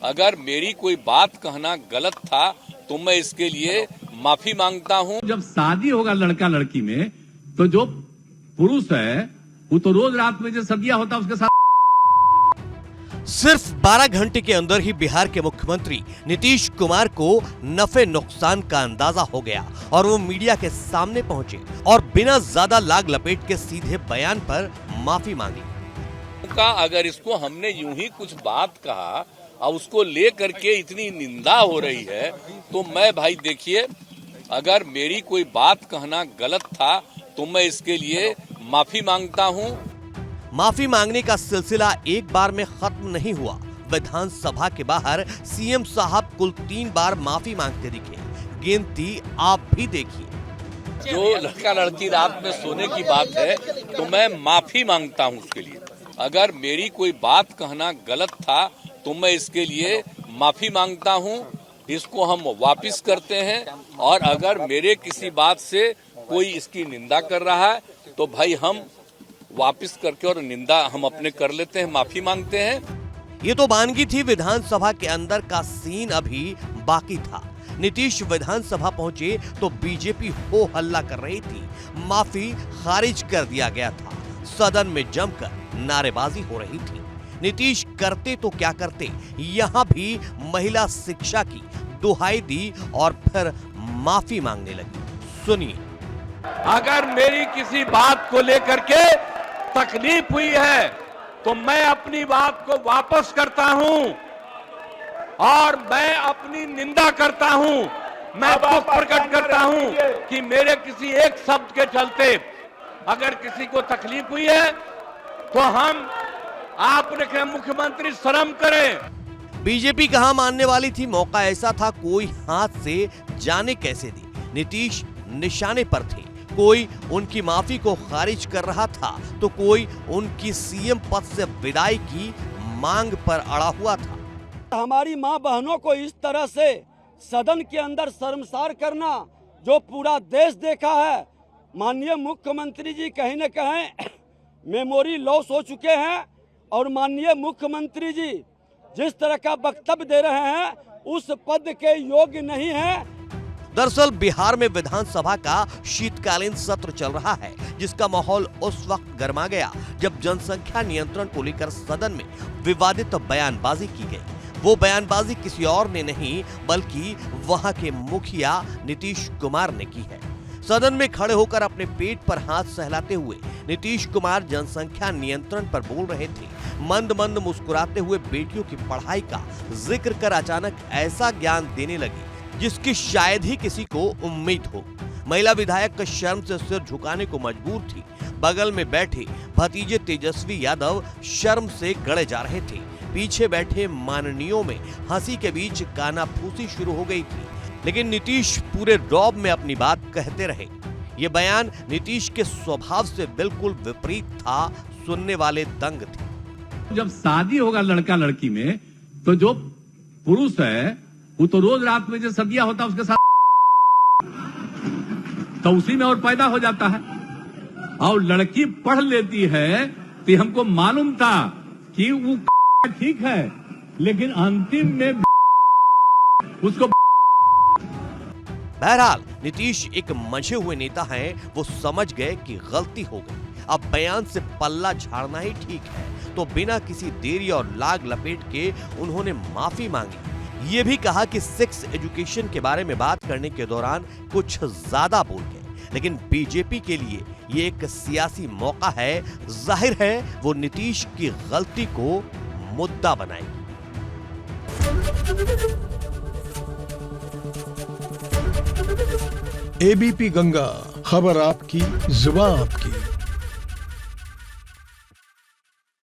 अगर मेरी कोई बात कहना गलत था तो मैं इसके लिए माफी मांगता हूं। जब शादी होगा लड़का लड़की में तो जो पुरुष है वो तो रोज रात में जो सदिया होता है उसके साथ। सिर्फ 12 घंटे के अंदर ही बिहार के मुख्यमंत्री नीतीश कुमार को नफे नुकसान का अंदाजा हो गया और वो मीडिया के सामने पहुंचे और बिना ज्यादा लाग लपेट के सीधे बयान पर माफी मांगी। अगर इसको हमने यूं ही कुछ बात कहा और उसको ले करके इतनी निंदा हो रही है तो मैं भाई देखिए, अगर मेरी कोई बात कहना गलत था तो मैं इसके लिए माफी मांगता हूं। माफी मांगने का सिलसिला एक बार में खत्म नहीं हुआ। विधानसभा के बाहर सीएम साहब कुल 3 बार माफी मांगते दिखे। गिनती आप भी देखिए। जो लड़का लड़की रात में सोने की बात है तो मैं माफी मांगता हूं उसके लिए। अगर मेरी कोई बात कहना गलत था तो मैं इसके लिए माफी मांगता हूं। इसको हम वापस करते हैं और अगर मेरे किसी बात से कोई इसकी निंदा कर रहा है तो भाई हम वापस करके और निंदा हम अपने कर लेते हैं, माफी मांगते हैं। ये तो वानगी थी। विधानसभा के अंदर का सीन अभी बाकी था। नीतीश विधानसभा पहुंचे तो बीजेपी हो हल्ला कर रही थी। माफी खारिज कर दिया गया था। सदन में जमकर नारेबाजी हो रही थी। नीतीश करते तो क्या करते, यहाँ भी महिला शिक्षा की दुहाई दी और फिर माफी मांगने लगी। सुनिए। अगर मेरी किसी बात को लेकर के तकलीफ हुई है तो मैं अपनी बात को वापस करता हूं और मैं अपनी निंदा करता हूं। मैं दुख प्रकट करता हूं कि मेरे किसी एक शब्द के चलते अगर किसी को तकलीफ हुई है तो हम आपने कहा मुख्यमंत्री शर्म करें। बीजेपी कहां मानने वाली थी। मौका ऐसा था, कोई हाथ से जाने कैसे दी। नीतीश निशाने पर थे। कोई उनकी माफी को खारिज कर रहा था तो कोई उनकी सीएम पद से विदाई की मांग पर अड़ा हुआ था। हमारी मां बहनों को इस तरह से सदन के अंदर शर्मसार करना जो पूरा देश देखा है। माननीय मुख्यमंत्री जी कहीं न कहीं मेमोरी लॉस हो चुके हैं और माननीय मुख्यमंत्री जी जिस तरह का वक्तव्य दे रहे हैं उस पद के योग्य नहीं है। दरअसल बिहार में विधानसभा का शीतकालीन सत्र चल रहा है, जिसका माहौल उस वक्त गर्मा गया जब जनसंख्या नियंत्रण को लेकर सदन में विवादित बयानबाजी की गई। वो बयानबाजी किसी और ने नहीं बल्कि वहां के मुखिया नीतीश कुमार ने की है। सदन में खड़े होकर अपने पेट पर हाथ सहलाते हुए नीतीश कुमार जनसंख्या नियंत्रण पर बोल रहे थे। मंद मंद मुस्कुराते हुए बेटियों की पढ़ाई का जिक्र कर अचानक ऐसा ज्ञान देने लगे जिसकी शायद ही किसी को उम्मीद हो। महिला विधायक का शर्म से सिर झुकाने को मजबूर थी। बगल में बैठे भतीजे तेजस्वी यादव शर्म से गड़े जा रहे थे। पीछे बैठे माननीयों में हंसी के बीच कानाफूसी शुरू हो गई थी, लेकिन नीतीश पूरे रौब में अपनी बात कहते रहे। ये बयान नीतीश के स्वभाव से बिल्कुल विपरीत था। सुनने वाले दंग थे। जब शादी होगा लड़का लड़की में तो जो पुरुष है वो तो रोज रात में जो सदिया होता है उसके साथ तो उसी में और पैदा हो जाता है। और लड़की पढ़ लेती है तो हमको मालूम था कि वो ठीक है, लेकिन अंतिम में उसको। बहरहाल नीतीश एक मंझे हुए नेता हैं। वो समझ गए कि गलती हो गई। अब बयान से पल्ला झाड़ना ही ठीक है, तो बिना किसी देरी और लाग लपेट के उन्होंने माफी मांगी। ये भी कहा कि सेक्स एजुकेशन के बारे में बात करने के दौरान कुछ ज्यादा बोल गए, लेकिन बीजेपी के लिए ये एक सियासी मौका है। जाहिर है वो नीतीश की गलती को मुद्दा बनाएगी। एबीपी गंगा, खबर आपकी, जुबान आपकी।